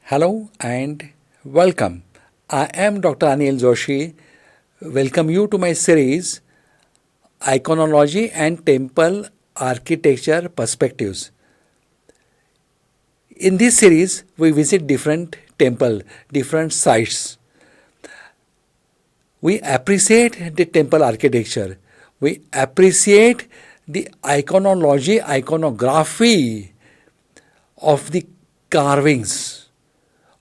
Hello and welcome. I am Dr. Anil Joshi. Welcome you to my series Iconology and Temple Architecture Perspectives. In this series, we visit different temple, different sites. We appreciate the temple architecture. We appreciate the iconology, iconography of the carvings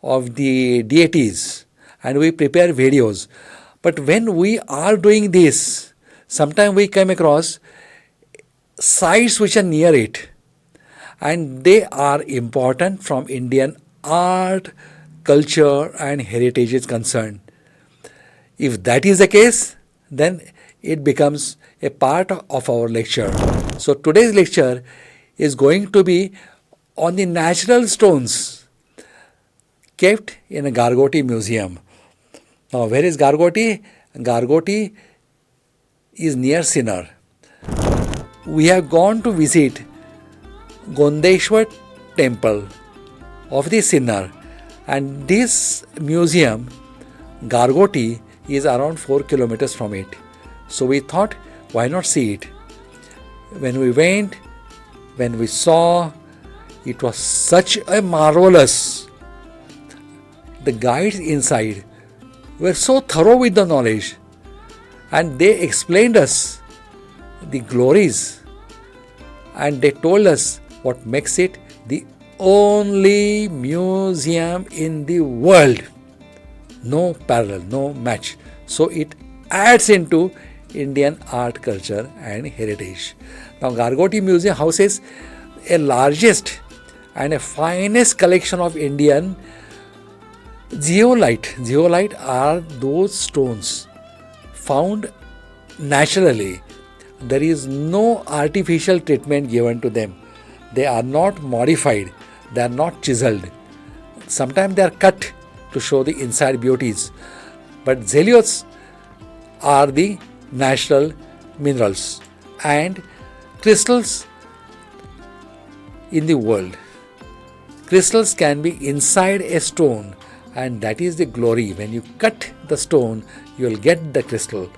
of the deities, and we prepare videos. But when we are doing this, sometimes we come across sites which are near it, and they are important from Indian art, culture, and heritage is concerned. If that is the case, then it becomes a part of our lecture. So today's lecture is going to be on the natural stones kept in a Gargoti museum. Now, where is Gargoti? Gargoti is near Sinnar. We have gone to visit Gondeshwar temple of the Sinnar, and this museum, Gargoti, is around 4 kilometers from it. So we thought, why not see it? When we went, when we saw, it was such a marvelous. The guides inside were so thorough with the knowledge, and they explained us the glories, and they told us what makes it the only museum in the world. No parallel, no match. So it adds into Indian art, culture and heritage. Now Gargoti Museum houses a largest and a finest collection of Indian zeolite. Zeolite are those stones found naturally. There is no artificial treatment given to them. They are not modified. They are not chiseled. Sometimes they are cut to show the inside beauties. But zeolites are the natural minerals and crystals in the world. Crystals can be inside a stone, and that is the glory. When you cut the stone, you will get the crystal.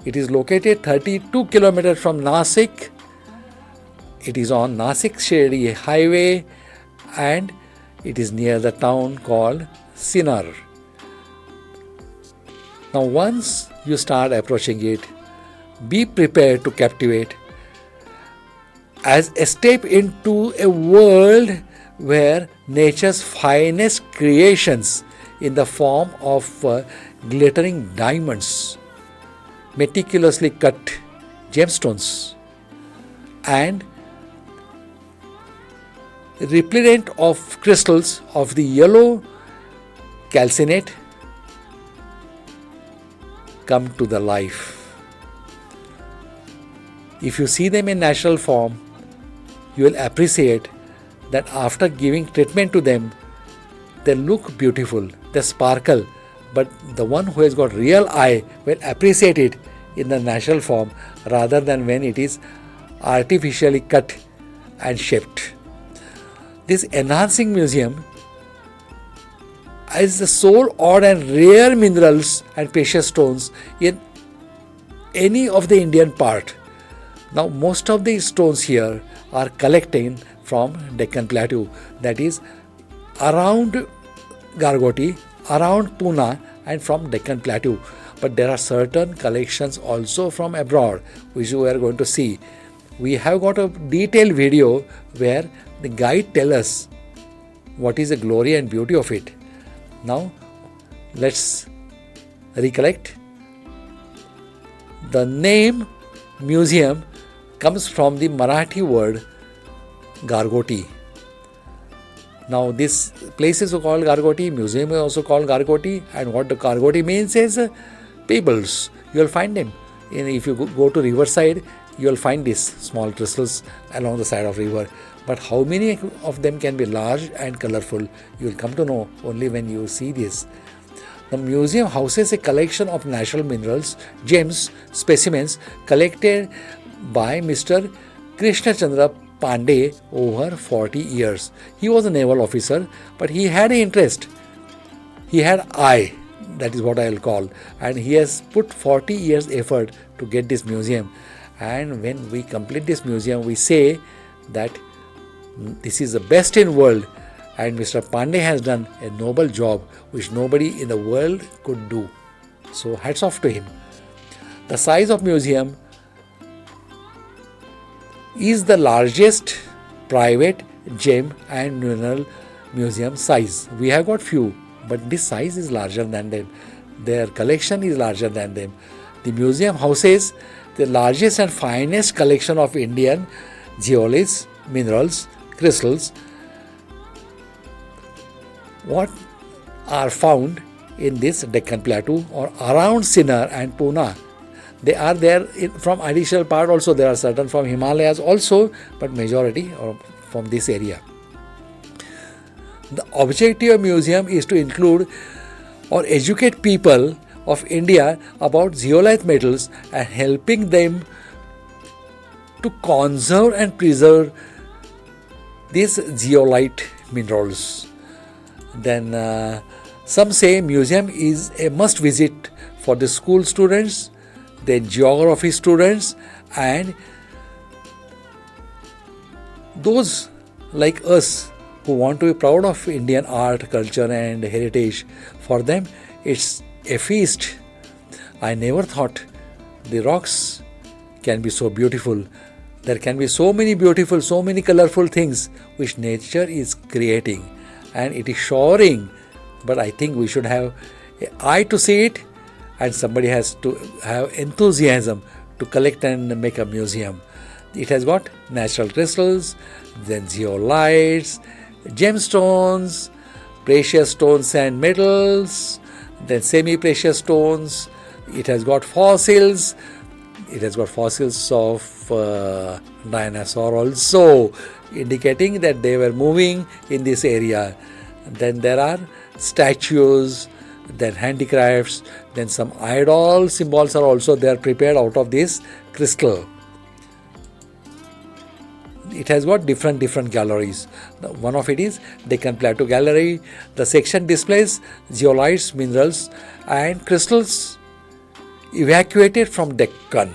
It is located 32 kilometers from Nasik. It is on Nasik-Shirdi highway, and it is near the town called Sinnar. Now once you start approaching it, be prepared to captivate as a step into a world where nature's finest creations in the form of glittering diamonds, meticulously cut gemstones, and repellent of crystals of the yellow calcinate come to the life. If you see them in natural form, you will appreciate that after giving treatment to them, they look beautiful, they sparkle, but the one who has got real eye will appreciate it in the natural form rather than when it is artificially cut and shaped. This enhancing museum is the sole odd and rare minerals and precious stones in any of the Indian part. Now most of the stones here are collected from Deccan Plateau, that is around Gargoti, around Pune and from Deccan Plateau. But there are certain collections also from abroad which we are going to see. We have got a detailed video where the guide tells us what is the glory and beauty of it. Now let's recollect. The name museum comes from the Marathi word Gargoti. Now this place is called Gargoti, museum is also called Gargoti, and what the Gargoti means is pebbles. You will find them. If you go to riverside, you will find these small crystals along the side of river. But how many of them can be large and colorful, you will come to know only when you see this. The museum houses a collection of natural minerals, gems, specimens collected by Mr. Krishna Chandra Pandey over 40 years. He was a naval officer, but he had an interest. He had eye, that is what I will call, and he has put 40 years effort to get this museum. And when we complete this museum, we say that this is the best in world, and Mr. Pandey has done a noble job which nobody in the world could do. So hats off to him. The size of museum is the largest private gem and mineral museum size. We have got few, but this size is larger than them. Their collection is larger than them. The museum houses the largest and finest collection of Indian zeolites, minerals, crystals, what are found in this Deccan Plateau or around Sinnar and Pune. They are there from additional part also. There are certain from Himalayas also, but majority are from this area. The objective of museum is to include or educate people of India about zeolite metals and helping them to conserve and preserve these zeolite minerals. Then some say museum is a must visit for the school students, the geography students, and those like us who want to be proud of Indian art, culture and heritage. For them it's a feast. I never thought the rocks can be so beautiful. There can be so many beautiful, so many colorful things which nature is creating, and it is showering. But I think we should have an eye to see it, and somebody has to have enthusiasm to collect and make a museum. It has got natural crystals, then zeolites, gemstones, precious stones and metals, then semi-precious stones. It has got fossils. It has got fossils of dinosaur also, indicating that they were moving in this area. Then there are statues, then handicrafts, then some idol symbols are also there prepared out of this crystal. It has got different galleries. One of it is Deccan Plateau Gallery. The section displays zeolites, minerals and crystals evacuated from Deccan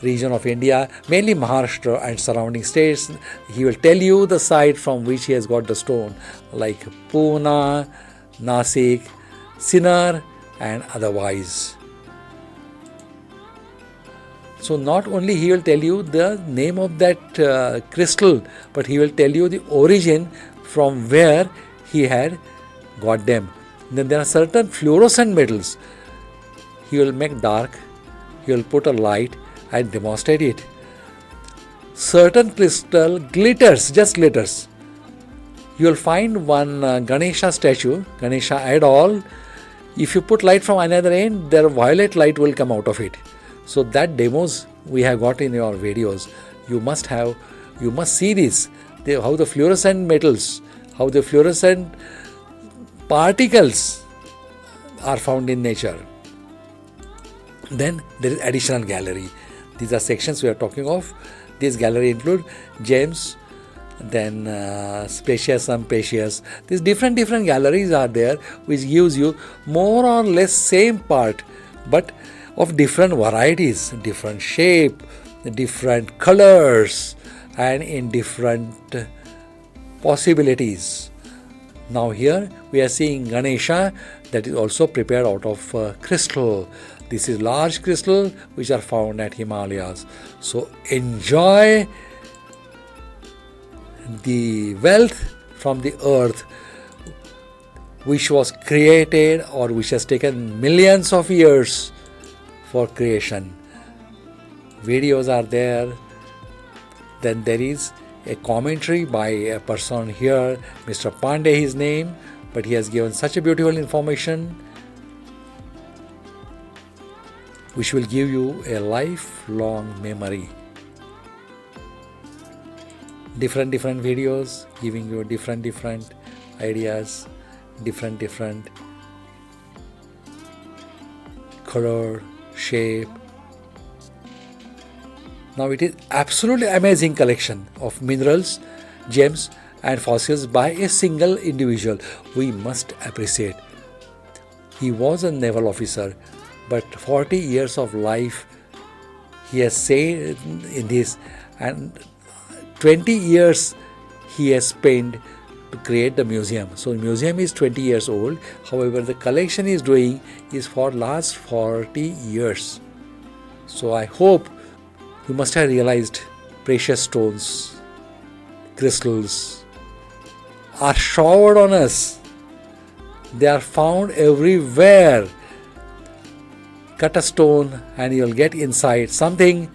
region of India, mainly Maharashtra and surrounding states. He will tell you the site from which he has got the stone, like Pune, Nasik, Sinnar and otherwise. So not only he will tell you the name of that crystal, but he will tell you the origin from where he had got them. Then there are certain fluorescent metals. He will make dark, he will put a light and demonstrate it. Certain crystal glitters, just glitters. You will find one Ganesha statue, Ganesha idol. If you put light from another end, their violet light will come out of it. So that demos we have got in your videos. You must see this, how the fluorescent metals, how the fluorescent particles are found in nature. Then there is additional gallery. These are sections we are talking of. This gallery include gems, then precious and precious. These different galleries are there, which gives you more or less same part, but of different varieties, different shape, different colors, and in different possibilities. Now here we are seeing Ganesha that is also prepared out of crystal. This is large crystal which are found at Himalayas. So enjoy the wealth from the earth which was created or which has taken millions of years for creation. Videos are there. Then there is a commentary by a person here, Mr. Pandey his name, but he has given such a beautiful information which will give you a lifelong memory. Different videos giving you different ideas, different color, shape, Now it is absolutely amazing collection of minerals, gems and fossils by a single individual. We must appreciate. He was a naval officer, but 40 years of life he has saved in this, and 20 years he has spent to create the museum. So the museum is 20 years old. However, the collection is doing is for last 40 years. So I hope you must have realized precious stones, crystals are showered on us. They are found everywhere. Cut a stone and you'll get inside something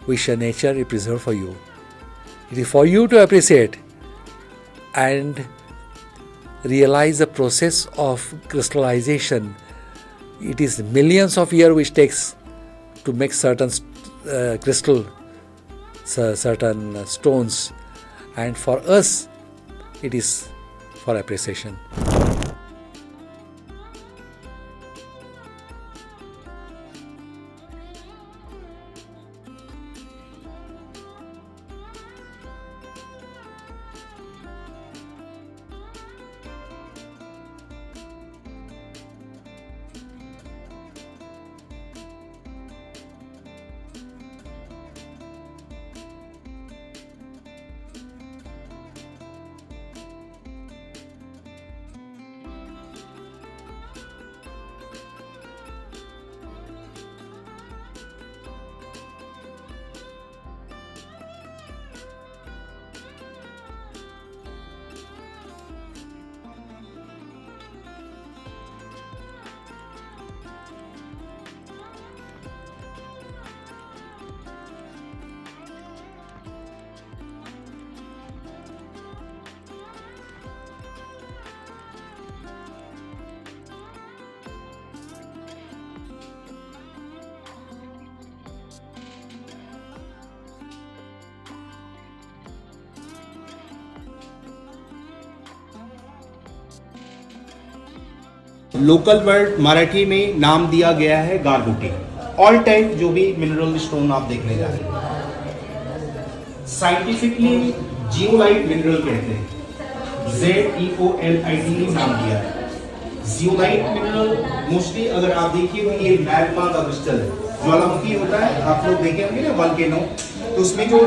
which nature will preserve for you. It is for you to appreciate and realize the process of crystallization. It is millions of years which takes to make certain crystal, certain stones, and for us it is for appreciation. Local word Marathi में नाम दिया गया है गारगोटी। All type जो भी mineral stone आप देखने जा रहे हैं साइंटिफिकली जियोलाइट मिनरल कहते हैं। ZEOLIT नाम दिया है। जियोलाइट मिनरल मोस्टली अगर आप देखिए तो ये मैग्मा का क्रिस्टल है। ज्वालामुखी होता है, आप लोग देखे होंगे ना वोल्केनो, तो उसमें जो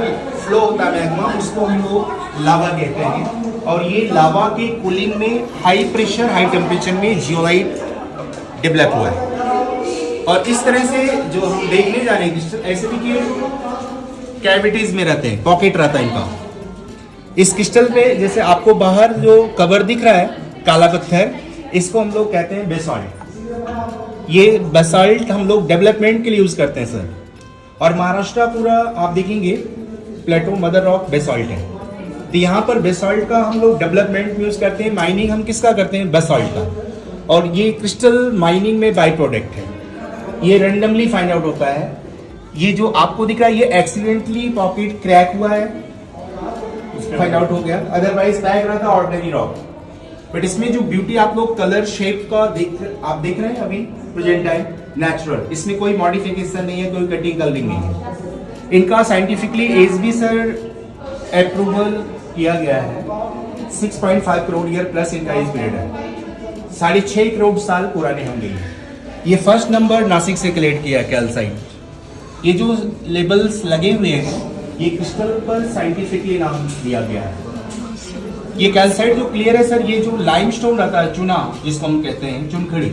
फ्लो होता है मैग्मा उसको हम लोग लावा कहते हैं। और ये लावा के कूलिंग में हाई प्रेशर हाई टेम्परेचर में जियोलाइट डेवलप हुआ है। और इस तरह से जो हम देखने जा रहे हैं क्रिस्टल ऐसे भी कि कैविटीज में रहते हैं, पॉकेट रहता है इनका। इस क्रिस्टल पे जैसे आपको बाहर जो कवर दिख रहा है काला पत्थर, इसको हम लोग कहते हैं बेसाल्ट। ये बेसाल्ट हम लोग डेवलपमेंट के लिए यूज करते हैं सर। और महाराष्ट्र पूरा आप देखेंगे प्लेटो मदर रॉक बेसाल्ट है, तो यहाँ पर बेसाल्ट का हम लोग डेवलपमेंट में यूज करते हैं। माइनिंग हम किसका करते हैं? बेसाल्ट का। और ये क्रिस्टल माइनिंग में बाई प्रोडक्ट है, ये रेंडमली फाइंड आउट होता है। ये जो आपको दिख रहा है ये एक्सीडेंटली पॉकेट क्रैक हुआ है, फाइंड आउट हो गया, अदरवाइज पैक रहा था ऑर्डिनरी रॉक। बट इसमें जो ब्यूटी आप लोग कलर शेप का आप देख रहे हैं अभी प्रेजेंट टाइम नेचुरल, इसमें कोई मॉडिफिकेशन नहीं है, कोई कटिंग कलरिंग नहीं है। इनका साइंटिफिकली एज भी सर अप्रूवल किया गया है। 6.5 करोड़ ईयर प्लस इनका एज पीरियड है, 6.5 करोड़ साल पुराने होंगे। ये फर्स्ट नंबर नासिक से कलेक्ट किया कैल्साइट। ये जो लेबल्स लगे हुए हैं ये क्रिस्टल पर साइंटिफिकली नाम दिया गया है। ये कैल्साइट जो क्लियर है सर, ये जो लाइमस्टोन रहता है चुना जिसको हम कहते हैं चुनखड़ी,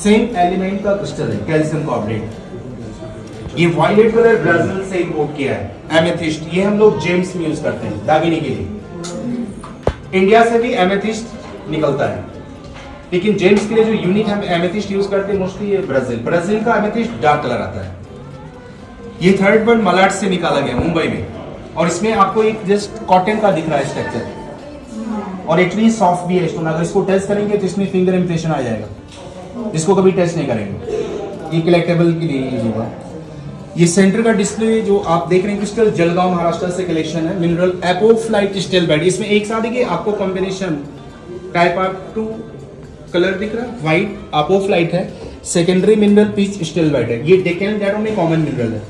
सेम एलिमेंट का क्रिस्टल है कैल्शियम कार्बोनेट। ये वायलेट कलर ब्राजील से इंपोर्ट किया है। एमेथिस्ट ये हम लोग जेम्स में यूज करते हैं दागिने के लिए। इंडिया से भी एमेथिस्ट निकलता है, लेकिन जेम्स के लिए जो यूनिक हम एमेथिस्ट यूज करते हैं मोस्टली ये ब्राजील का एमेथिस्ट डार्क कलर आता है। ये थर्ड वर्ड मलाड से निकाला गया मुंबई में, और इसमें आपको एक जस्ट कॉटन का दिख रहा है स्ट्रक्चर, और एक्चुअली सॉफ्ट भी है स्टोन। अगर इसको टच करेंगे तो इसमें फिंगर इम्प्रेशन आ जाएगा, इसको कभी टच नहीं करेंगे। ये कलेक्टेबल के लिए यूज होगा। ये सेंटर का डिस्प्ले जो आप देख रहे हैं क्रिस्टल जलगांव महाराष्ट्र से कलेक्शन है, मिनरल एपोफ्लाइट स्टेल बेड। इसमें एक साथ देखिए आपको कॉम्बिनेशन टाइप आप 2 कलर दिख रहा है, व्हाइट अपोफ्लाइट है, secondary mineral peach stilbite है। ये डेक्कन डैरो में कॉमन मिनरल है।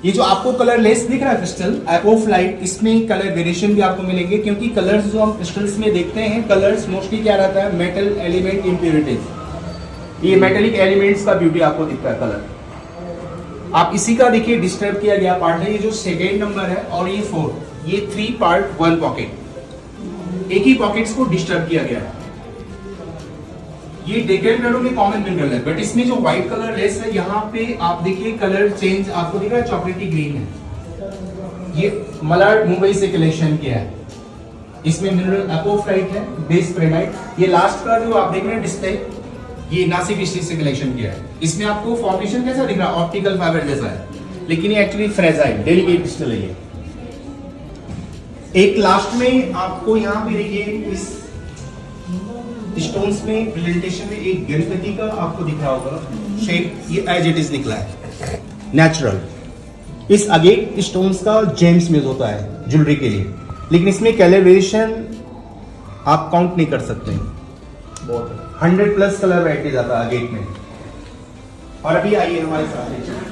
ये जो आपको कलर लेस दिख रहा है क्रिस्टल ऑफ लाइट, इसमें कलर वेरिएशन भी आपको मिलेंगे, क्योंकि कलर्स जो हम क्रिस्टल्स में देखते हैं, कलर्स मोस्टली क्या रहता है, मेटल एलिमेंट इम्प्योरिटीज। ये मेटेलिक एलिमेंट्स का ब्यूटी आपको दिखता है कलर। आप इसी का देखिए डिस्टर्ब किया गया पार्ट है, ये जो सेकेंड नंबर है और ये 4, ये 3 पार्ट 1 पॉकेट, एक ही पॉकेट्स को डिस्टर्ब किया गया है। ये डेकेड्रेडो में कॉमन मिनरल है, बट इसमें जो व्हाइट कलर लेस है, यहाँ पे आप देखिए कलर चेंज आपको दिख रहा है, चॉकलेटी ग्रीन है। ये मलाड मुंबई से कलेक्शन किया है। इसमें मिनरल एपोफ्राइट है, बेस प्रेमाइट। ये लास्ट का जो आप देख रहे हैं डिस्प्ले, ये नासिक डिस्ट्रिक्ट से कलेक्शन किया है। इसमें आपको फॉर्मेशन कैसा दिख रहा है, ऑप्टिकल फाइबर जैसा है, लेकिन ये एक्चुअली फ्रेजाइल डेलिकेट क्रिस्टल है ये। एक लास्ट में आपको यहाँ पे देखिए इस स्टोन्स में प्रेजेंटेशन में एक गणपति का आपको दिख रहा होगा शेप, ये एज इट इज निकला है नेचुरल। इस अगेट स्टोन्स का जेम्स यूज होता है ज्वेलरी के लिए, लेकिन इसमें कलर वेरिएशन आप काउंट नहीं कर सकते, बहुत 100+ कलर वैरायटीज आता है अगेट में। और अभी आइए हमारे साथ,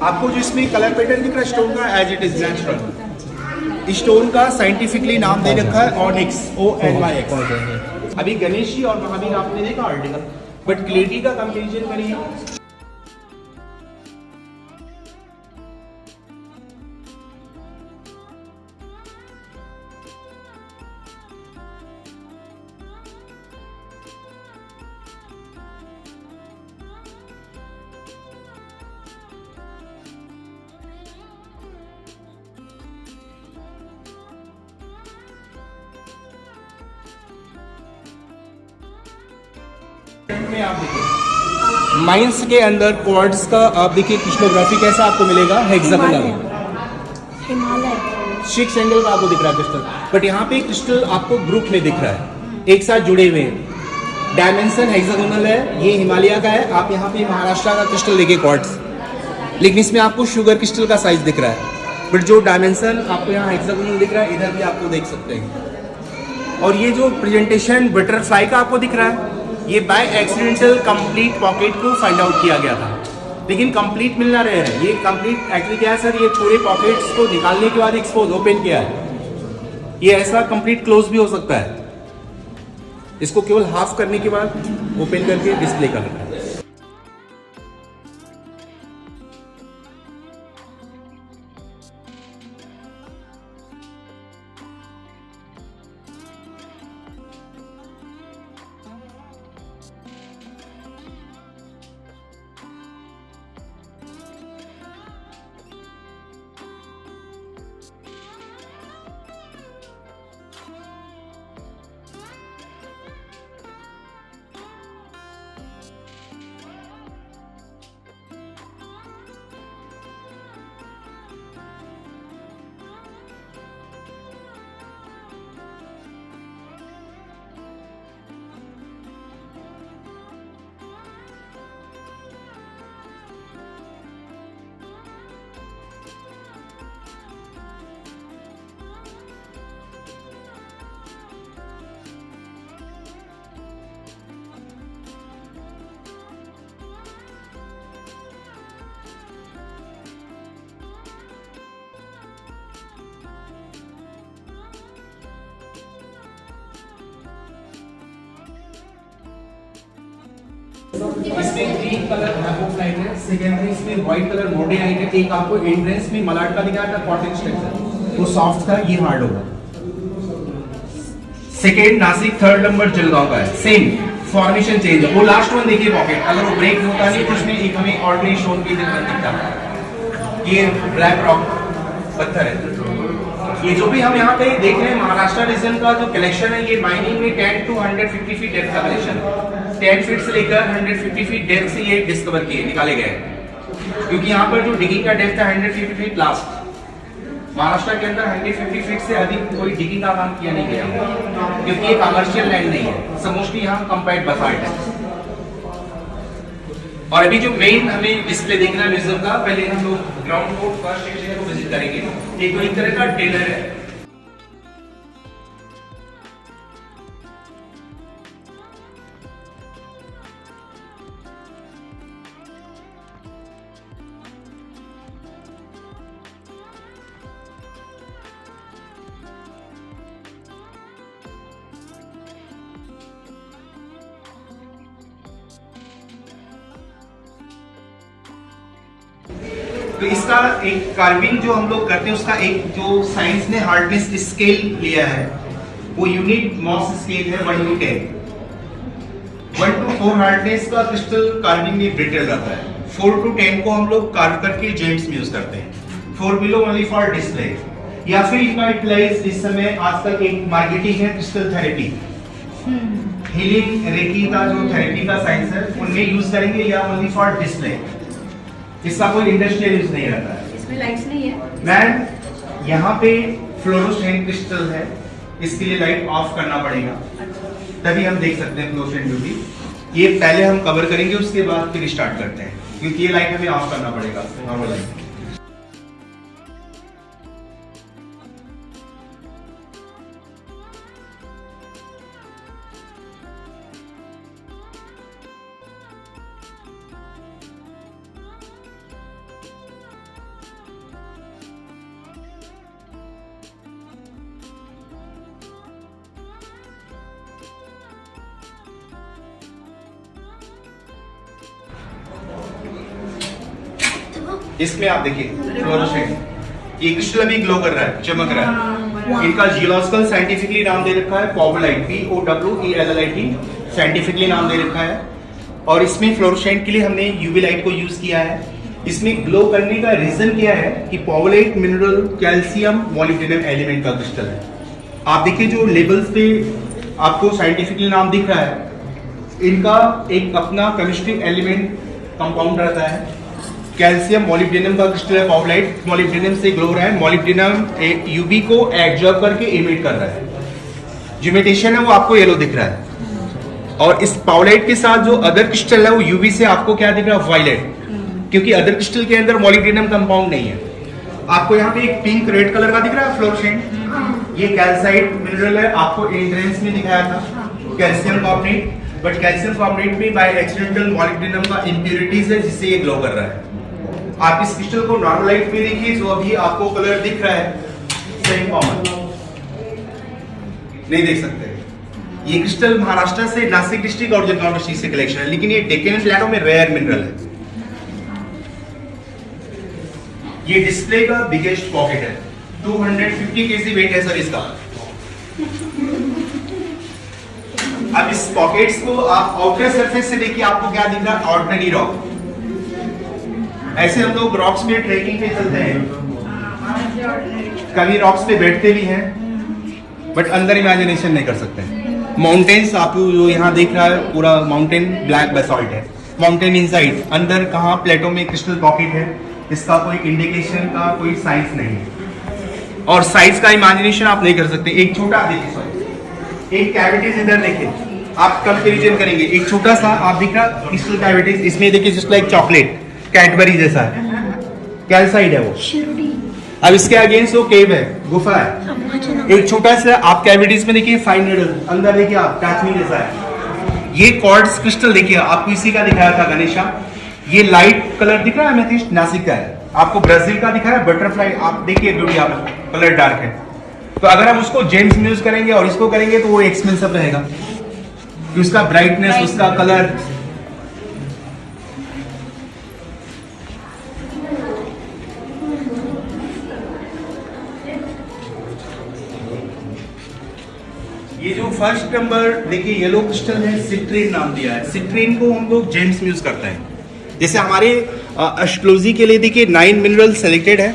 आपको जो इसमें कलर पैटर्न दिख रहा है स्टोन का, as it is natural. Stone का साइंटिफिकली नाम दे रखा है ऑनिक्स, ONYX। अभी गणेश जी और महावीर आपने देखा आर्टिकल, बट क्लियरिटी का कंपैरिजन करिए, में आप देखिए माइंस के अंदर क्वार्ट्ज का आप देखिए क्रिस्टलोग्राफी कैसा आपको मिलेगा, हेक्सागोनल हिमालय 6 एंगल का आपको दिख रहा है क्रिस्टल, बट यहाँ पे क्रिस्टल आपको ग्रुप में दिख रहा है, एक साथ जुड़े हुए हैं। डायमेंशन हेक्सागोनल है, ये हिमालय का है। आप यहाँ पे महाराष्ट्र का क्रिस्टल देखिए क्वार्ट्ज, लेकिन इसमें आपको शुगर क्रिस्टल का साइज दिख रहा है, बट जो डायमेंशन आपको यहाँ हेक्सागोनल दिख रहा है, इधर भी आपको देख सकते हैं। और ये जो प्रेजेंटेशन बटरफ्लाई का आपको दिख रहा है, ये बाय एक्सीडेंटल कंप्लीट पॉकेट को फाइंड आउट किया गया था, लेकिन कंप्लीट मिल ना रहे हैं। ये कंप्लीट एक्चुअली क्या है सर, ये पूरे पॉकेट्स को निकालने के बाद एक्सपोज ओपन किया है। ये ऐसा कंप्लीट क्लोज भी हो सकता है, इसको केवल हाफ करने के बाद ओपन करके डिस्प्ले करना है। इसमें ग्रीन कलर हैपोफ्लाइट है, सेकेंडरी इसमें व्हाइट कलर मोडेनाइट है, एक आपको एंट्रेंस में मलाड का दिखाया था कॉटन स्ट्रक्चर, वो सॉफ्ट था, ये हार्ड होगा। Second Nashik, third number Jalgaon का है, सेम फॉर्मेशन चेंज है। वो लास्ट वन देखिए पॉकेट, अगर वो ब्रेक होता नहीं तो उसमें एक हमें ऑर्डिनरी स्टोन की दिक्कत दिखता। ये ब्लैक रॉक पत्थर है। ये जो भी हम यहाँ पे देख रहे हैं महाराष्ट्र रीजन का जो कलेक्शन है, ये माइनिंग में 10 to 150 फीट डेप्थ का कलेक्शन है। 10 फीट से लेकर 150 फीट डेप्थ से ये डिस्कवर किए निकाले गए हैं, क्योंकि यहाँ पर जो डिगिंग का डेप्थ है 150 फीट लास्ट। महाराष्ट्र के अंदर 150 फीट से अधिक कोई डिगिंग का काम किया नहीं गया, क्योंकि ये कमर्शियल लैंड नहीं है, सब मोस्टली यहाँ कंपेयर्ड बसाल्ट है। और अभी जो मेन हमें डिस्प्ले देखना है म्यूजियम का, पहले हम लोग ग्राउंड फ्लोर फर्स्ट सेक्शन को विजिट करेंगे। ये कोई तरह का टेलर है। तो इसका एक कार्विंग जो हम लोग करते हैं, उसका एक जो साइंस ने हार्डनेस स्केल लिया है, वो यूनिट मॉस स्केल है 1 to 10। 1 to 4 हार्डनेस का क्रिस्टल कार्विंग में ब्रिटल रहता है। 4 to 10 को हम लोग कार्व करके जेम्स में यूज करते हैं। 4 below only for display। या फिर इनका यूटिलाइज इस समय आजकल एक मार्केटिंग है क्रिस्टल थेरेपी, हीलिंग रेकी का जो थेरेपी का साइंस है, उनमें यूज करेंगे, या ओनली फॉर डिस्प्ले। इसका कोई इंडस्ट्रियल यूज नहीं रहता है। इसमें लाइट्स नहीं है मैम, यहाँ पे फ्लोरोसेंट क्रिस्टल है, इसके लिए लाइट ऑफ करना पड़ेगा, तभी हम देख सकते हैं फ्लोरोसेंट ब्यूटी। ये पहले हम कवर करेंगे, उसके बाद फिर स्टार्ट करते हैं, क्योंकि ये लाइट हमें ऑफ करना पड़ेगा नॉर्मल लाइट। इसमें आप देखिए फ्लोरोसेंट, ये क्रिस्टल अभी ग्लो कर रहा है, चमक रहा है। इनका जियोलॉजिकल साइंटिफिकली नाम दे रखा है पॉवलाइट, POWELLIT साइंटिफिकली नाम दे रखा है। और इसमें फ्लोरोसेंट के लिए हमने यूवी लाइट को यूज किया है। इसमें ग्लो करने का रीजन क्या है कि पॉवलाइट मिनरल कैल्शियम मॉलिब्डेनम एलिमेंट का क्रिस्टल है। आप देखिए जो लेबल्स पे आपको साइंटिफिकली नाम दिख रहा है, इनका एक अपना केमिस्ट्री एलिमेंट कंपाउंड रहता है। कैल्शियम मॉलिब्डेनम का क्रिस्टल है पॉवलाइट, मॉलिब्डेनम से ग्लो रहा है, मॉलिब्डेनम यूवी को एब्जॉर्ब करके इमिट कर रहा है। जो इमिटेशन है वो आपको येलो दिख रहा है। और इस पॉवलाइट के साथ जो अदर क्रिस्टल है वो यूवी से आपको क्या दिख रहा है, वायलेट, क्योंकि अदर क्रिस्टल के अंदर मॉलिब्डेनम कंपाउंड नहीं है। आपको यहाँ पे एक पिंक रेड कलर का दिख रहा है फ्लोरोसेंट, ये कैल्साइट मिनरल है, आपको एंट्रेंस में दिखाया था calcium carbonate, but calcium carbonate में बाय एक्सीडेंटल मॉलिब्डेनम का इंप्योरिटीज है, जिससे ये ग्लो कर रहा है। आप इस क्रिस्टल को नॉर्मल लाइट में देखिए, जो अभी आपको कलर दिख रहा है सेम कॉमन नहीं देख सकते। ये क्रिस्टल महाराष्ट्र से नासिक डिस्ट्रिक्ट और जलगांव डिस्ट्रिक्ट से कलेक्शन है, लेकिन ये डेक्कन प्लेटो में रेयर मिनरल है। ये डिस्प्ले का बिगेस्ट पॉकेट है, 250 kg वेट है सर इसका। अब इस पॉकेट्स को आप आउटर सरफेस से देखिए, आपको क्या दिख रहा है, ऑर्डिनरी रॉक। ऐसे हम लोग रॉक्स में ट्रेकिंग पे चलते हैं, कभी रॉक्स पे बैठते भी हैं, बट अंदर इमेजिनेशन नहीं कर सकते। माउंटेन्स आपको जो यहाँ देख रहा है, पूरा माउंटेन ब्लैक बेसॉल्ट है। माउंटेन इनसाइड, अंदर कहाँ प्लेटो में क्रिस्टल पॉकेट है, इसका कोई इंडिकेशन का कोई साइंस नहीं है, और साइज का इमेजिनेशन आप नहीं कर सकते। एक छोटा देखिए सर, एक कैविटीज इधर देखिए, आप कंपैरिजन करेंगे, एक छोटा सा आप दिख रहा क्रिस्टल कैविटीज, इसमें देखिए जस्ट लाइक चॉकलेट, कैडबरी जैसा है, कैल्साइड है वो। अब इसके अगेंस्ट वो केव है, गुफा है। एक छोटा सा आप कैविटीज में देखिए फाइन नीडल, अंदर देखिए आप टाचमी जैसा है। ये क्वार्ट्ज क्रिस्टल देखिए, आपको इसी का दिखाया था गणेशा। ये लाइट कलर दिख रहा है, एमेथिस्ट नासिक का है। आपको ब्राजील का दिखा है बटरफ्लाई, आप देखिए ब्यूटी, आप कलर डार्क है। तो अगर हम उसको जेम्स में यूज करेंगे और इसको करेंगे तो वो एक्सपेंसिव रहेगा, उसका ब्राइटनेस, उसका कलर फर्स्ट नंबर देखिए येलो क्रिस्टल है, सिट्रीन नाम दिया है। सिट्रीन को हम लोग जेम्स में यूज करते हैं। जैसे हमारे एस्ट्रोलॉजी के लिए देखिए 9 मिनरल सेलेक्टेड है।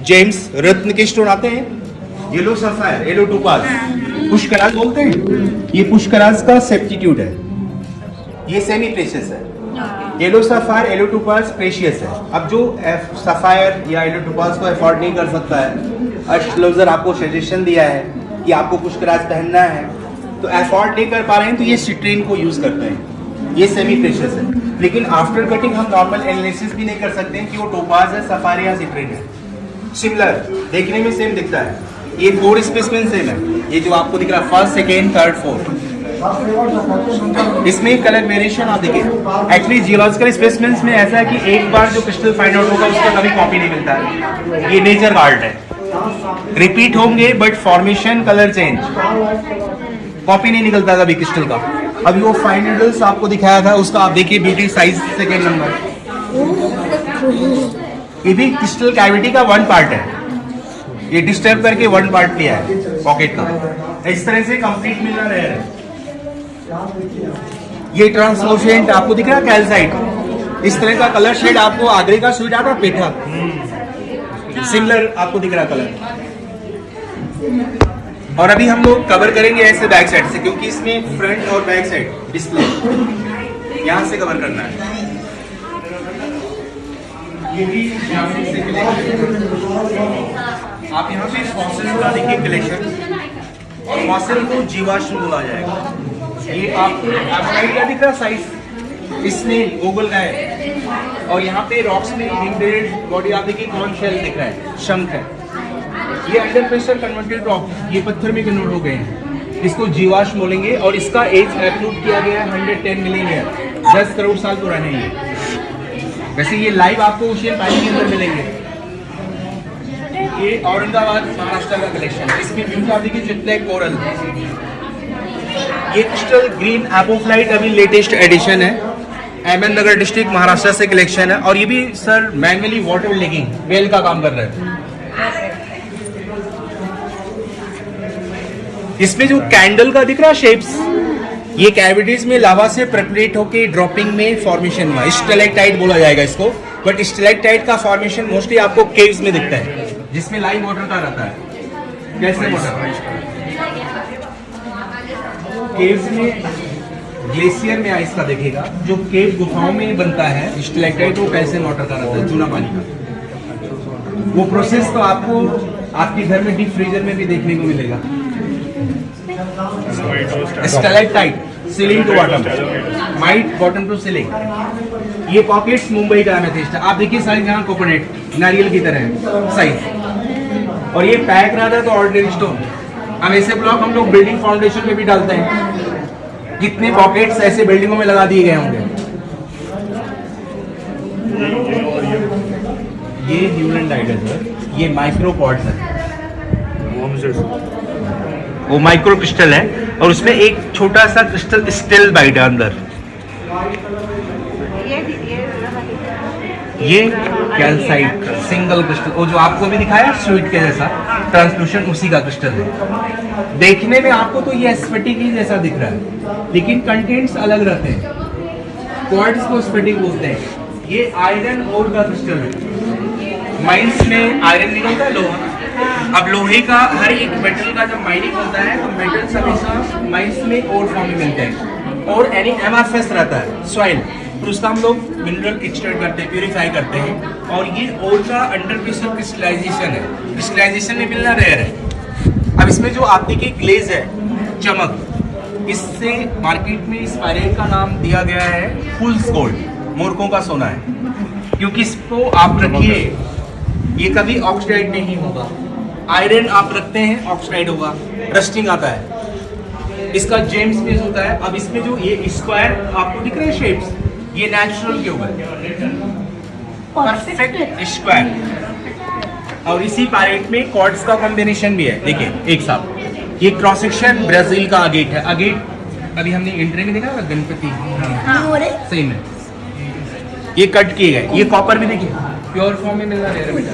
जेम्स रत्न के स्टोन आते हैं, yellow sapphire, yellow topaz, Pushkaraj बोलते हैं। ये पुष्कराज का सब्स्टिट्यूट है, ये सेमी प्रेशियस है। Yellow sapphire, yellow topaz precious है। अब जो सफायर या येलो टोपाज को अफोर्ड नहीं कर सकता है, एस्ट्रोलॉजर आपको सजेशन दिया है कि आपको पुष्कराज पहनना है, तो अफोर्ड नहीं कर पा रहे हैं तो ये सिट्रीन को यूज करते हैं। ये सेमी प्रेशियस है, लेकिन आफ्टर कटिंग हम नॉर्मल एनालिसिस भी नहीं कर सकते हैं कि वो टोपाज है, सफायर या सिट्रीन है। सिमिलर देखने में सेम दिखता है, ये 4 स्पेसमेन सेम है। ये जो आपको दिख रहा है फर्स्ट, सेकेंड, थर्ड, फोर्थ, इसमें कलर वेरिएशन आप देखिए। एक्चुअली जियोलॉजिकल स्पेसमेंस में ऐसा है कि एक बार जो क्रिस्टल फाइंड आउट होगा उसका कभी कॉपी नहीं मिलता है। ये नेचर आर्ट है, रिपीट होंगे but formation, colour change, copy नहीं निकलता कभी क्रिस्टल का। अभी वो फाइन नीडल्स आपको दिखाया था, उसका आप देखिए ब्यूटी साइज सेकेंड नंबर। ये भी क्रिस्टल कैविटी का 1 पार्ट है, ये डिस्टर्ब करके 1 पार्ट लिया है पॉकेट का। इस तरह से कंप्लीट मिलना रेयर है। ये ट्रांसलूसेंट आपको दिख रहा है कैल्साइट, इस तरह का कलर शेड आपको आगरे का स्वीट आता है पेठा, सिमिलर आपको दिख रहा कलर। और अभी हम लोग कवर करेंगे ऐसे बैक साइड से, क्योंकि इसमें फ्रंट और बैक साइड डिस्प्ले यहां से कवर करना है। ये भी से आप यहाँ पे फॉसिल का देखिए कलेक्शन, और फॉसिल को जीवाश्म बोला जाएगा। ये आपको एमोनाइट का दिख रहा साइज, इसमें ओवल का है, और यहाँ पे रॉक्स में इंटेड बॉडी आप देखिए कॉर्न शेल दिख रहा है, शंख है। ये अंडर प्रेशर कन्वर्टेड रॉक, ये पत्थर में कन्वर्ट हो गए हैं, इसको जीवाश्म बोलेंगे। और इसका एज एप्रूव किया गया है 110 मिलियन ईयर, 10 करोड़ साल पुराने हैं। वैसे ये लाइव आपको ओशियन पानी के अंदर मिलेंगे। ये औरंगाबाद महाराष्ट्र का कलेक्शन, इसमें ब्यूटी आप देखिए जितने कोरल। ये क्रिस्टल ग्रीन एपोफ्लाइट अभी लेटेस्ट एडिशन है, अहमदनगर डिस्ट्रिक्ट महाराष्ट्र से कलेक्शन है। और ये भी sir manually water legging well का काम कर रहा है। इसमें जो कैंडल का दिख रहा है शेप्स, ये कैविटीज में लावा से प्रेपरेट होके ड्रॉपिंग में फॉर्मेशन हुआ, स्टेलेक्टाइट बोला जाएगा इसको। बट स्टेलेक्टाइट का फॉर्मेशन मोस्टली आपको केव्स में दिखता है, जिसमें लाइव वाटर का रहता है। कैसे वाटर केव्स में, ग्लेशियर में आइस का देखेगा, जो केव गुफाओं में बनता है स्टेलेक्टाइट, वो कैसे वाटर का रहता है, चूना पानी का। वो प्रोसेस तो आपको आपके घर में डीप फ्रीजर में भी देखने को मिलेगा। Stalactite ceiling to bottom, mite bottom to ceiling. ये पॉकेट्स मुंबई का एमेथिस्ट है, आप देखिए साइज यहाँ कोकोनट नारियल की तरह है साइज। और ये पैक रहता है तो ऑर्डिनरी स्टोन। हम ऐसे ब्लॉक हम लोग बिल्डिंग फाउंडेशन में भी डालते हैं। कितने पॉकेट्स ऐसे बिल्डिंगों में लगा दिए गए होंगे। ये न्यूलैंडाइट है सर, ये माइक्रोपॉड्स है, वो माइक्रो क्रिस्टल है, और उसमें एक छोटा सा क्रिस्टल स्टिल बाइट है अंदर। ये कैल्साइट सिंगल क्रिस्टल, वो जो आपको भी दिखाया स्वीट के जैसा ट्रांसलूशन, उसी का क्रिस्टल है। देखने में आपको तो ये स्फटिक ही जैसा दिख रहा है, लेकिन कंटेंट्स अलग रहते हैं। क्वार्ट्ज को स्फटिक बोलते हैं। ये आयरन ओर का क्रिस्टल है। माइंस में आयरन निकलता है, लोहा। अब लोहे का हर एक मेटल का जब माइनिंग होता है तो मेटल्स हमेशा माइंस में ओर फॉर्म में मिलते हैं। और यानी एमआरएफ रहता है सॉइल, तो उसका हम लोग मिनरल एक्सट्रैक्ट करते हैं, प्यूरिफाई करते हैं। और ये ओर का अंडर प्रेशर क्रिस्टलाइजेशन है, क्रिस्टलाइजेशन में मिलना रेयर है। अब इसमें जो आपने की ग्लेज है, चमक, इससे मार्केट में इस आयरन का नाम दिया गया है फुल्स गोल्ड, मूर्खों का सोना है। क्योंकि इसको आप रखिए, ये कभी ऑक्सीडाइड नहीं होगा। आयरन आप रखते हैं ऑक्सीडाइड होगा, रस्टिंग आता है। इसका जेम्स बेस होता है। अब इसमें जो ये स्क्वायर आपको दिख रहे हैं शेप्स, ये नेचुरल क्यूब है, परफेक्ट स्क्वायर। और इसी पैरेट में कॉर्ड्स का कॉम्बिनेशन भी है, देखिए एक साथ। ये क्रॉस सेक्शन ब्राजील का अगेट है। अगेट अभी हमने एंट्री में देखा ना, गणपति सही में ये कट किए गए। ये कॉपर भी देखिए प्योर फॉर्म में मिल रहा है बेटा।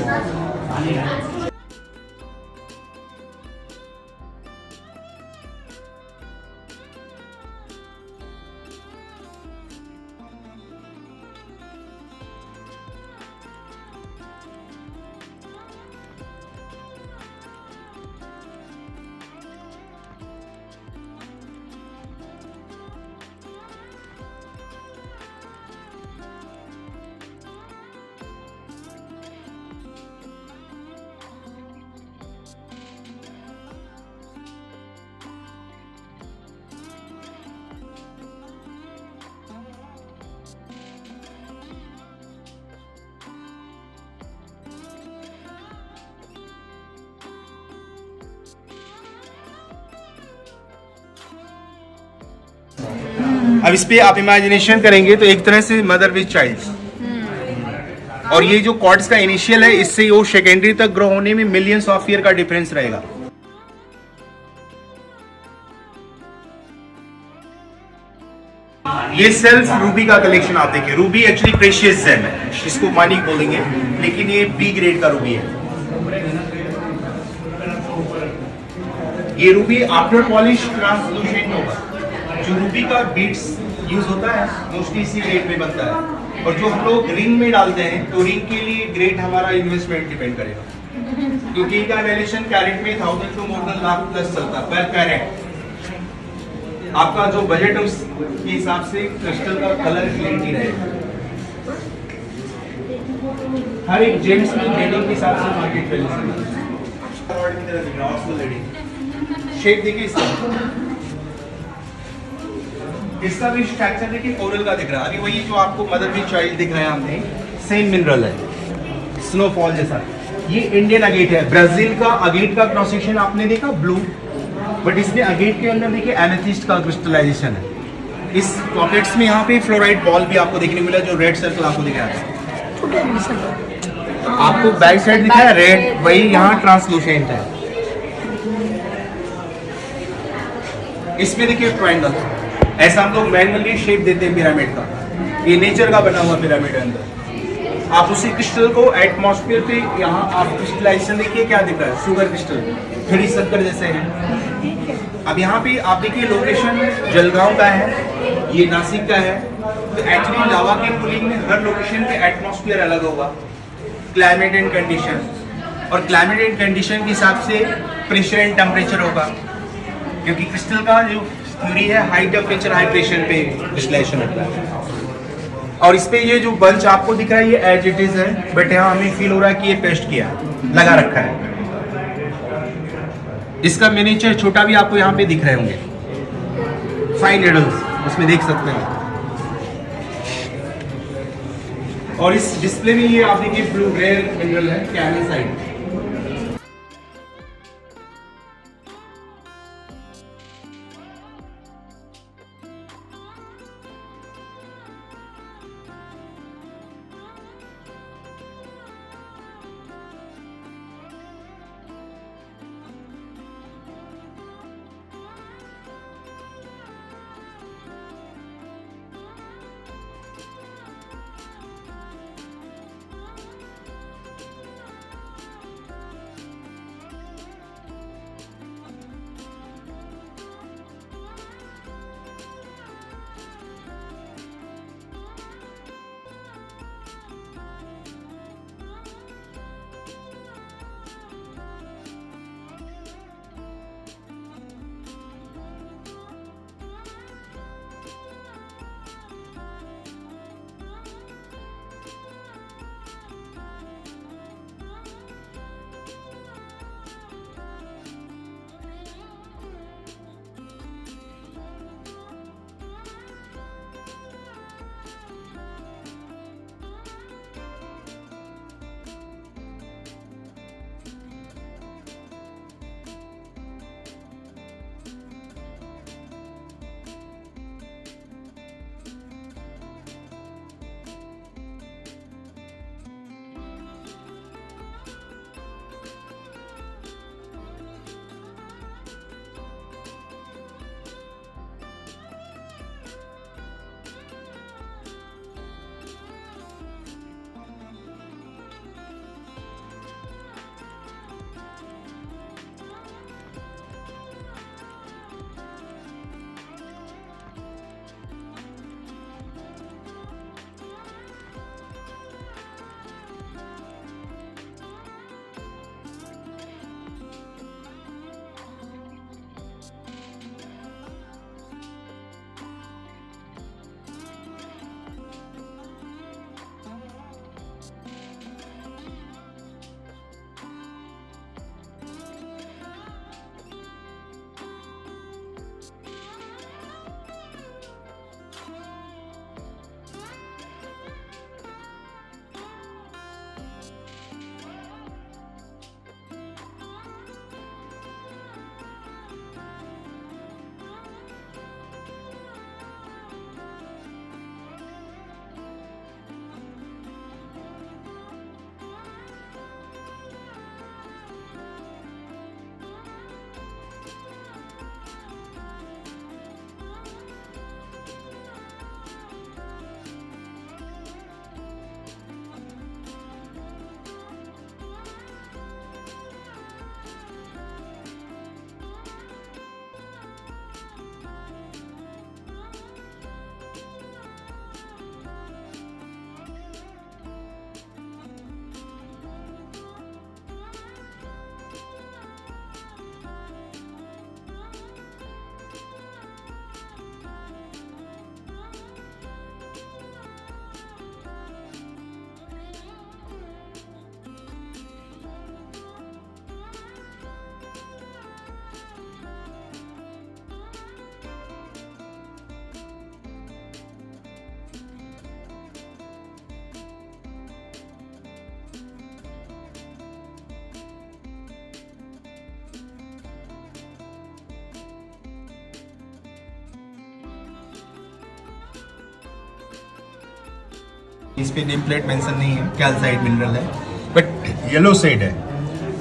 अब इस पे आप इमेजिनेशन करेंगे तो एक तरह से मदर विद चाइल्ड, और ये जो कॉर्ड्स का इनिशियल है इससे वो सेकेंडरी तक ग्रो होने में मिलियंस ऑफ ईयर का डिफरेंस रहेगा। ये सेल्फ रूबी का कलेक्शन आप देखिए। रूबी एक्चुअली प्रेशियस जेम है, इसको मानिक बोलेंगे, लेकिन ये बी ग्रेड का रूबी है। ये रूबी आफ्टर पॉलिश ट्रांसलूसेंट होगा। जो रूबी का बीट्स यूज होता है मोस्टली इसी ग्रेड में बनता है, और जो हम लोग रिंग में डालते हैं तो रिंग के लिए ग्रेड हमारा इन्वेस्टमेंट डिपेंड करेगा, क्योंकि इनका वैल्यूएशन कैरेट में 1000 to more than lakh plus चलता है पर कैरेट। आपका जो बजट है उसके हिसाब से क्रिस्टल का कलर क्लियरिटी रहेगा। हर एक जेम्स में ग्रेडिंग के हिसाब से मार्केट वैल्यू शेप देखिए इसका भी स्ट्रक्चर देखिए कोरल का दिख रहा है। अभी वही जो आपको मदर विद चाइल्ड दिख रहा है हमने, सेम मिनरल है, स्नोफॉल जैसा। ये इंडियन अगेट है, ब्राजील का अगेट का क्रॉस सेक्शन आपने देखा ब्लू, बट इसमें अगेट के अंदर देखिए एमेथिस्ट का क्रिस्टलाइजेशन है। इस पॉकेट्स में यहाँ पे फ्लोराइड बॉल भी आपको देखने मिला, जो रेड सर्कल आपको दिख रहा है। आपको बैक साइड दिखा है रेड, वही यहाँ ट्रांसलूसेंट है। इसमें देखिए ट्रायंगल, ऐसा हम लोग मैनुअली शेप देते हैं पिरामिड का, ये नेचर का बना हुआ पिरामिड है अंदर। आप उसी क्रिस्टल को एटमॉस्फेयर पे यहाँ आप क्रिस्टलाइजेशन देखिए क्या दिख रहा है, शुगर क्रिस्टल खड़ी शक्कर जैसे है। अब यहाँ पे आप देखिए लोकेशन जलगांव का है, ये नासिक का है। तो एक्चुअली लावा के कूलिंग में हर लोकेशन पे एटमॉस्फेयर अलग होगा, क्लाइमेट एंड कंडीशन, और क्लाइमेट एंड कंडीशन के हिसाब से प्रेशर एंड टेम्परेचर होगा, क्योंकि क्रिस्टल का जो थ्योरी है हाई टेम्परेचर हाई प्रेशर पे क्रिस्टलाइजेशन होता है। और इस पे ये जो बंच आपको दिख रहा है ये एज इट इज है, बट यहाँ हमें फील हो रहा है कि ये पेस्ट किया लगा रखा है। इसका मिनिएचर छोटा भी आपको यहाँ पे दिख रहे होंगे, फाइन निडल्स उसमें देख सकते हैं। और इस डिस्प्ले में ये आप देखिए ब्लू रेयर मिनरल है, कैल्साइट। इस पे नेम प्लेट मेंशन नहीं है, कैल्साइट मिनरल है, बट येलो शेड है।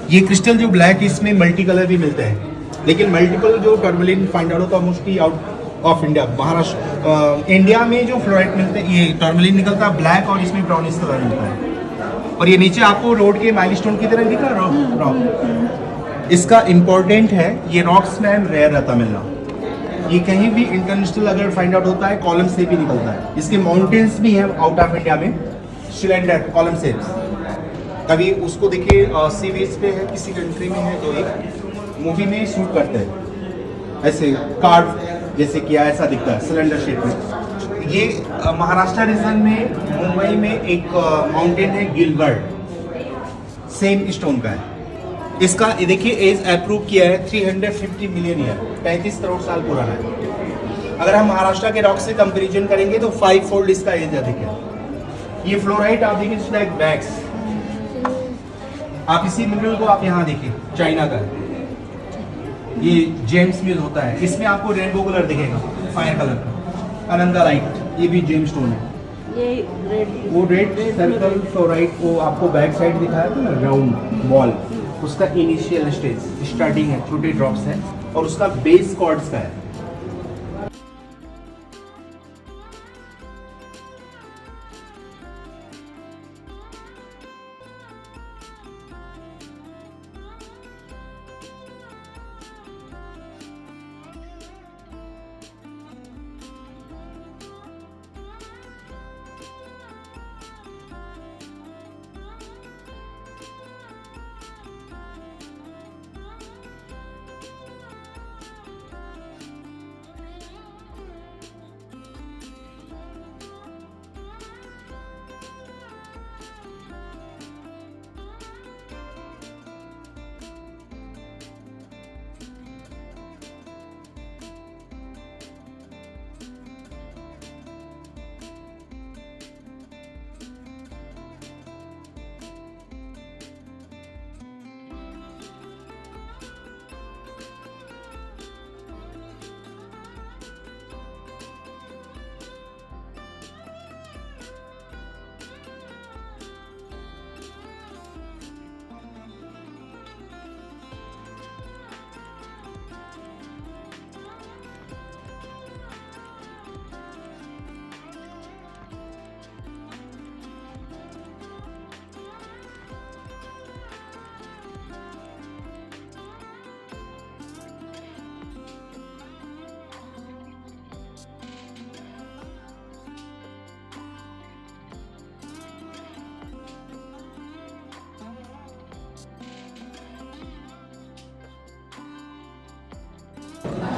ये क्रिस्टल जो ब्लैक, इसमें मल्टी कलर भी मिलते हैं, लेकिन मल्टीपल जो टर्मलिन फाइंड आउट होता है mostly out of India, Maharashtra. India में जो फ्लोराइट मिलते हैं, ये टर्मलिन निकलता है ब्लैक और इसमें ब्राउनिश कलर मिलता है। और ये नीचे आपको रोड के माइलस्टोन की तरह दिखा रॉक, इसका इम्पोर्टेंट है, ये रॉक्स में रेयर रहता मिलना। ये कहीं भी इंटरनेशनल अगर फाइंड आउट होता है कॉलम से भी निकलता है। इसके माउंटेन्स भी हैं आउट ऑफ इंडिया में, सिलेंडर कॉलम शेप्स। कभी उसको देखिए सी बीच पे है, किसी कंट्री में है, तो एक मूवी में शूट करते हैं ऐसे कार्व जैसे किया, ऐसा दिखता है सिलेंडर शेप में। ये महाराष्ट्र रीजन में मुंबई में एक माउंटेन है गिलबर्ट, सेम स्टोन का है। इसका ये देखिए एज अप्रूव किया है 350 मिलियन ईयर, 35 करोड़ साल पुराना है। अगर हम महाराष्ट्र के रॉक से कंपैरिजन करेंगे तो 5 फोल्ड इसका एज अधिक है। ये फ्लोराइट आप देखिए इट्स लाइक बैग्स। आप इसी मिनरल को आप यहाँ देखिए, चाइना का है। ये जेम्स मिल होता है, इसमें आपको रेनबो कलर दिखेगा, फायर कलर का। अनंदा लाइट, ये भी जेम स्टोन है। ये रेड, वो रेड सर्कल फ्लोराइट को आपको बैक साइड दिखाया था ना, राउंड बॉल, उसका इनिशियल स्टेज स्टार्टिंग है, छोटे ड्रॉप्स हैं, और उसका बेस कॉर्ड्स का है।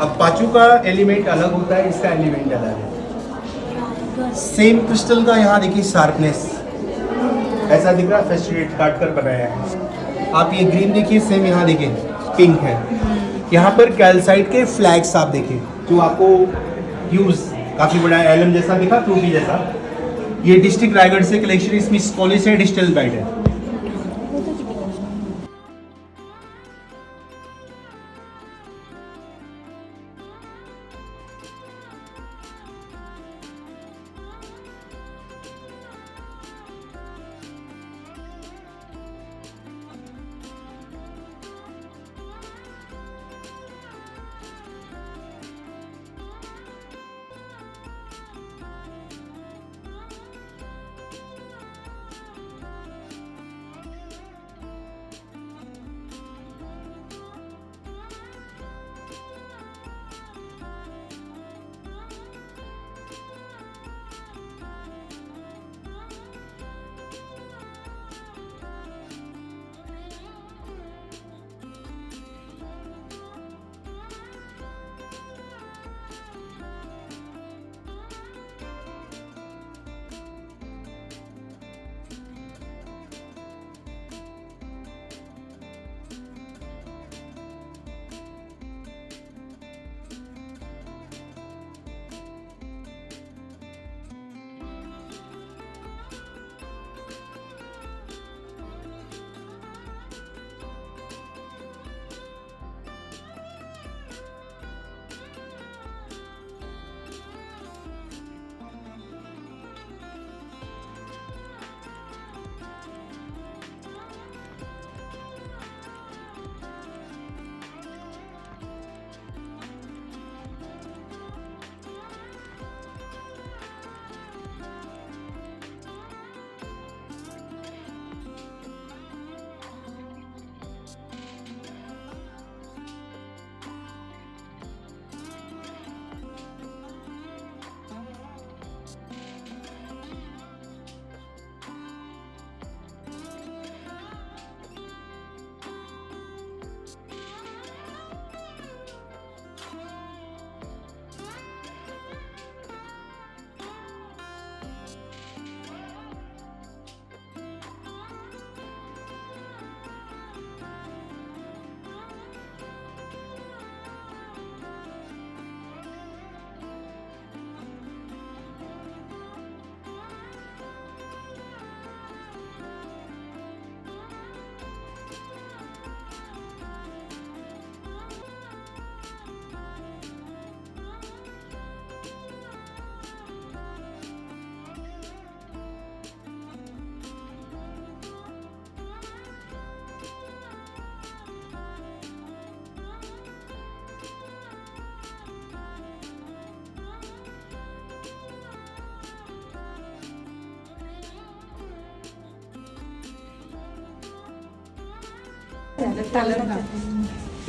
अब पाचू का एलिमेंट अलग होता है, इसका एलिमेंट अलग है। सेम क्रिस्टल का यहाँ देखिए शार्पनेस ऐसा दिख रहा है, फेस्टिवेट काट कर बनाया है। आप ये ग्रीन देखिए, सेम यहाँ देखिए पिंक है। यहाँ पर कैल्साइट के फ्लैग्स आप देखिए, जो आपको यूज काफी बड़ा एलम जैसा दिखा, फ्रूटी जैसा। ये डिस्ट्रिक्ट रायगढ़ से कलेक्शन, इसमें स्कॉलिस है, डिजिटल गाइड है।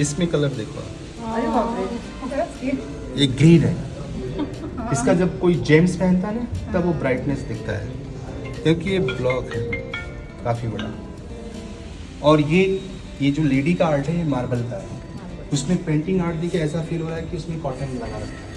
इसमें कलर देखो, ये ग्रीन है। इसका जब कोई जेम्स पहनता है ना तब वो ब्राइटनेस दिखता है, क्योंकि ये ब्लॉक है काफ़ी बड़ा। और ये जो लेडी का आर्ट है ये मार्बल का है, उसमें पेंटिंग आर्ट देखिए ऐसा फील हो रहा है कि उसमें कॉटन लगा रखा है।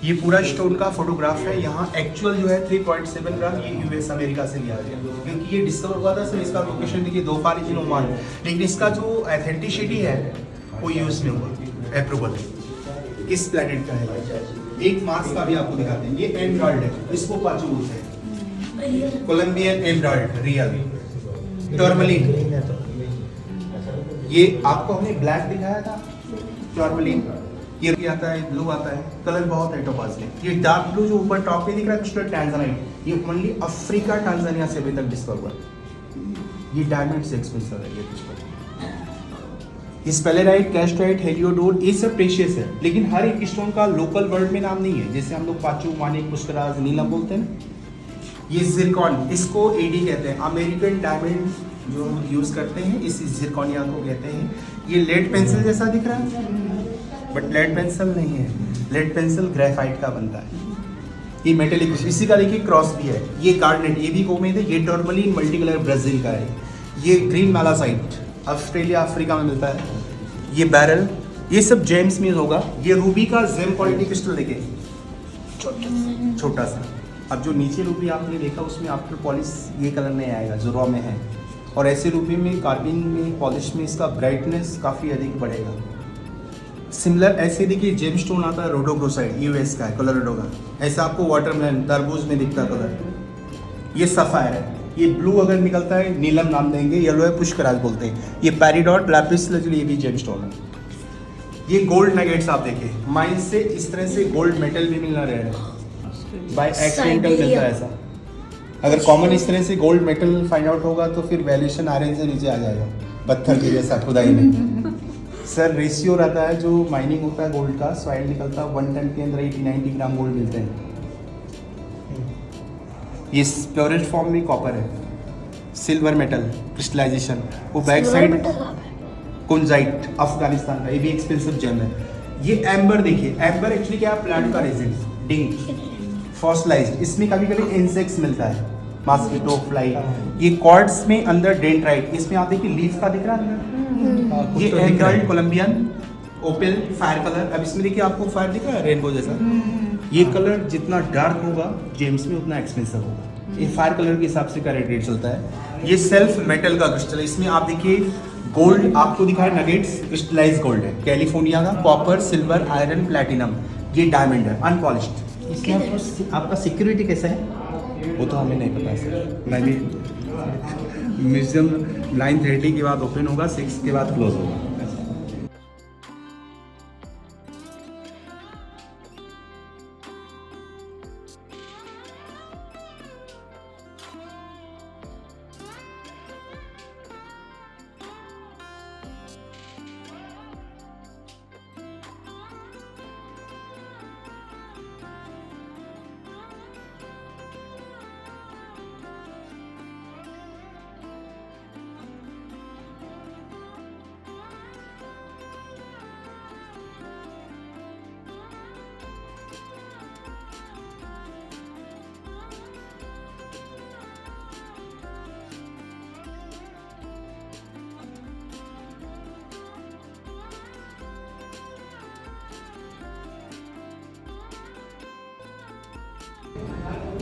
ये पूरा स्टोन का फोटोग्राफ है। यहाँ एक्चुअल जो है 3.7 ग्राम ये यूएस अमेरिका से लिया गया, क्योंकि ये डिस्कवर हुआ था। सर इसका लोकेशन देखिए 2 फार इन ओमान, लेकिन इसका जो ऑथेंटिसिटी है वो यूएस में हुआ अप्रूवल इस प्लेनेट का है। एक मार्स का भी आपको दिखाते हैं, ये एमराल्ड है, इसको पाचू बोलते हैं, कोलंबियन एमराल्ड रियल टर्मलिन। ये आपको हमने ब्लैक दिखाया था, टर्मलिन ये आता है, ब्लू आता है, कलर बहुत है टोपाज में। ये डार्क ब्लू जो ऊपर टॉप पे दिख रहा है उसका टैंजानाइट, ये ओनली अफ्रीका टांजानिया से अभी तक डिस्कवर हुआ। ये डायमंड से एक्सपेंसिव है ये पुष्प। स्पेलेराइट, कैस्ट्राइट, हेलियोडोर ये सब प्रेशियस है, लेकिन हर एक स्टोन का लोकल वर्ड में नाम नहीं है। जैसे हम लोग पाचू, मानिक, पुष्कराज, नीलम बोलते हैं। ये जिरकॉन, इसको एडी कहते हैं, अमेरिकन डायमंड जो यूज करते हैं इस जिरकॉनिया को कहते हैं। ये लेड पेंसिल जैसा दिख रहा है बट लेड पेंसिल नहीं है, लेड पेंसिल ग्रेफाइट का बनता है। ये मेटेलिक, इसी का देखिए क्रॉस भी है। ये गार्डनेट, ये भी गोमेद है। ये टर्मलिन मल्टी कलर ब्राजील का है। ये ग्रीन मैलासाइट ऑस्ट्रेलिया अफ्रीका में मिलता है। ये बैरल, ये सब जेम्स में होगा। ये रूबी का जेम क्वालिटी क्रिस्टल देखे छोटा सा। अब जो नीचे रूबी आपने देखा उसमें आफ्टर पॉलिश ये कलर नहीं आएगा जो रॉ में है, और ऐसे रूबी में कार्बिन में पॉलिश में इसका ब्राइटनेस काफ़ी अधिक बढ़ेगा। सिमिलर ऐसे देखिए जेम स्टोन आता है रोडोग्रोसाइड, यूएस का है, कोलोराडो का। ऐसा आपको वाटरमेलन तरबूज में दिखता कलर। ये सफ़ायर है। ये ब्लू अगर निकलता है नीलम नाम देंगे, येलो है पुष्कराज बोलते हैं। ये पैरीडॉट, लैपिस lazuli, ये भी जेम स्टोन है। ये गोल्ड नगेट्स आप देखिए, माइन से इस तरह से गोल्ड मेटल भी मिलना रहा है, बाय एक्सीडेंटल मिलता है ऐसा। अगर कॉमन इस तरह से गोल्ड मेटल फाइंड आउट होगा तो फिर वैल्यूएशन आयरन से नीचे आ जाएगा, पत्थर के जैसा खुदाई में। सर रेशियो रहता है जो माइनिंग होता है गोल्ड का, सॉइल निकलता है 1 टन के अंदर 80-90 ग्राम गोल्ड मिलते हैं। ये प्योरेस्ट फॉर्म में कॉपर है, सिल्वर मेटल क्रिस्टलाइजेशन। वो बैक साइड कुंजाइट अफगानिस्तान का, ये भी एक्सपेंसिव जेम है। ये एम्बर देखिए, एम्बर एक्चुअली क्या है, प्लांट का रेजिन, डिंग फॉसिलाइज्ड। इसमें कभी कभी इंसेक्ट्स मिलता है, मॉस्किटो फ्लाई। ये कॉर्ड्स में अंदर डेंड्राइट, इसमें आप देखिए लीफ का दिख रहा है अंदर। ये emerald Colombian opal fire colour. अब इसमें देखिए आपको फायर दिख रहा है रेनबो जैसा। ये कलर जितना डार्क होगा जेम्स में उतना एक्सपेंसिव होगा। ये फायर कलर के हिसाब से का रेट चलता है। ये सेल्फ मेटल का क्रिस्टल है। इसमें आप देखिए गोल्ड आपको दिखा है, नगेट्स क्रिस्टलाइज गोल्ड है, कैलिफोर्निया का कॉपर सिल्वर आयरन प्लैटिनम। ये डायमंड है अनपॉलिश्ड। इसमें आपका सिक्योरिटी कैसा है? वो तो हमें नहीं पता सर। मैं भी म्यूजियम 9:30 के बाद ओपन होगा, 6 के बाद क्लोज होगा।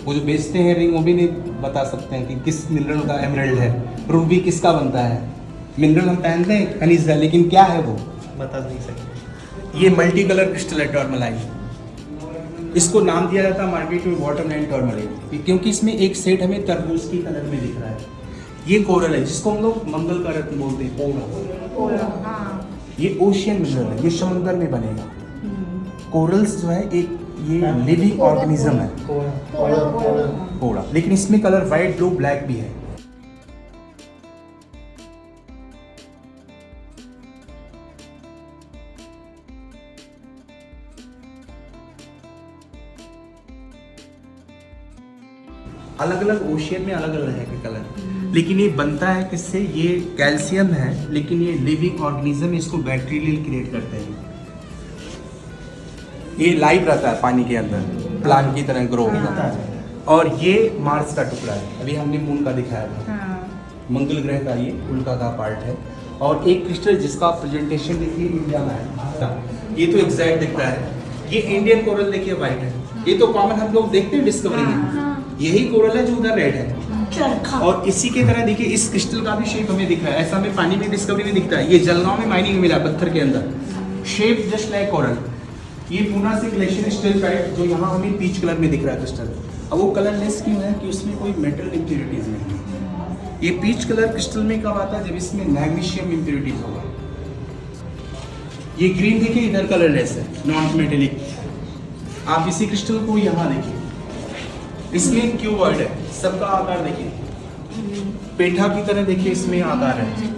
वो जो बेचते हैं रिंग वो भी नहीं बता सकते हैं कि किस मिनरल का एमरल्ड है, रूबी किसका बनता है। मिनरल हम पहनते हैं खनिज है, लेकिन क्या है वो बता नहीं सकते। ये मल्टी कलर क्रिस्टल है टर्मलाइन। इसको नाम दिया जाता है मार्केट में वाटरलाइन टर्मलाइन, क्योंकि इसमें एक सेट हमें तरबूज की कलर में दिख रहा है। ये कोरल है जिसको हम लोग मंगल का रत्न बोलते हैं, पोरा। ये ओशियन मिनरल है, ये समुद्र में बनेगा। कोरल्स जो है एक ये लिविंग ऑर्गेनिज्म है, कोड़ा, लेकिन इसमें कलर वाइट ब्लू ब्लैक भी है। अलग अलग ओशियन में अलग अलग है कलर, लेकिन ये बनता है किससे, ये कैल्शियम है, लेकिन ये लिविंग ऑर्गेनिज्म इसको बैक्टीरियल क्रिएट करते हैं। ये लाइव रहता है पानी के अंदर, प्लांट की तरह ग्रो होता है। और ये मार्स का टुकड़ा है, अभी हमने मून का दिखाया था, मंगल ग्रह का ये उल्का का पार्ट है। और एक क्रिस्टल जिसका प्रेजेंटेशन देखिए इंडिया में है, ये तो एग्जैक्ट दिखता है। ये इंडियन कोरल देखिए वाइट है, ये तो कॉमन हम लोग देखते हैं डिस्कवरी में। यही कोरल है जो उधर रेड है। और इसी के तरह देखिए इस क्रिस्टल का भी शेप हमें दिख रहा है, ऐसा हमें पानी में डिस्कवरी में दिखता है। ये जलगांव में माइनिंग मिला पत्थर के अंदर, शेप जस्ट लाइक कोरल। ये पूना से ग्लेशियर स्टेलफाइट जो यहाँ हमें पीच कलर में दिख रहा है क्रिस्टल, अब वो कलरलेस क्यों है कि उसमें कोई मेटल इम्प्योरिटीज नहीं है। ये पीच कलर क्रिस्टल में कब आता है, जब इसमें मैग्नीशियम इम्प्योरिटीज होगा। ये ग्रीन देखिए इधर कलरलेस है, नॉन मेटेलिक। आप इसी क्रिस्टल को यहाँ देखिए, इसमें क्यूबॉइड है, सबका आकार देखिए पेठा की तरह देखिए इसमें आकार है।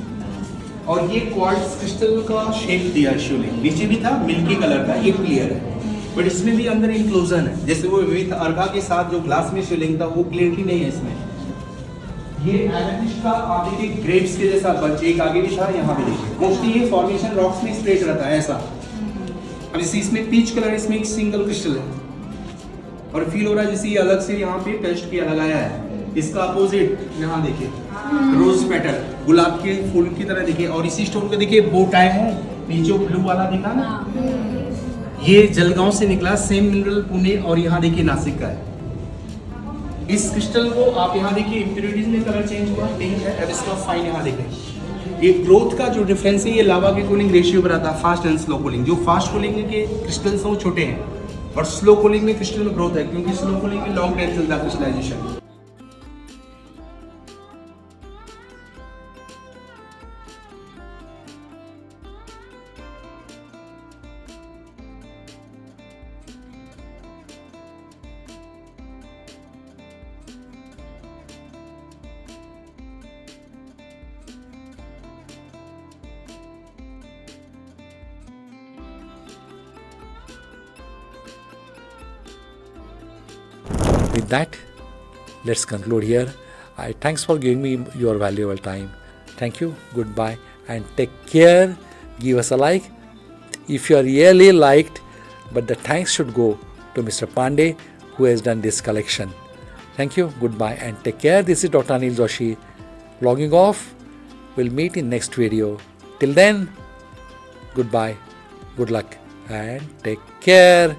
और ये क्वार्ट्ज क्रिस्टल का शेप दिया है शिवलिंग, नीचे भी था मिल्की कलर का, ये क्लियर है, बट इसमें भी अंदर इंक्लूजन है। जैसे वो विविध अर्घा के साथ जो ग्लास में शिवलिंग था वो क्लियरली नहीं है इसमें। ये एमेथिस्ट का आप देखिए ग्रेप्स के जैसा बच, एक आगे भी था, यहाँ भी देखिए। मोस्टली ये फॉर्मेशन रॉक्स में स्प्रेड रहता है ऐसा। अब जैसे इसमें पीच कलर, इसमें एक सिंगल क्रिस्टल है और फील हो रहा है जैसे ये अलग से यहाँ पे पेस्ट किया लगाया है। इसका अपोजिट यहाँ देखिए रोज पेटल, गुलाब के फूल की तरह देखिए। और इसी स्टोन को देखिए बो टाई है, नीचे ब्लू वाला दिखा ना, ये जलगांव से निकला, सेम मिनरल पुणे और यहाँ देखिए नासिक का है। इस क्रिस्टल को आप यहाँ देखिए इम्प्योरिटीज में कलर चेंज हुआ, पिंक है। अब इसका फाइन यहाँ देखिए, ये ग्रोथ का जो डिफरेंस है, ये लावा के कूलिंग रेशियो पर आता है, फास्ट एंड स्लो कूलिंग। जो फास्ट कूलिंग के क्रिस्टल्स हैं वो छोटे हैं और स्लो कूलिंग में क्रिस्टल में ग्रोथ है, क्योंकि स्लो कूलिंग में लॉन्ग टाइम चलता है crystallisation. With that, let's conclude here. Thanks for giving me your valuable time. Thank you. Goodbye and take care. Give us a like if you are really liked, but the thanks should go to Mr. Pandey who has done this collection. Thank you. Goodbye and take care. This is Dr. Anil Joshi logging off. We'll meet in next video. Till then, goodbye, good luck and take care.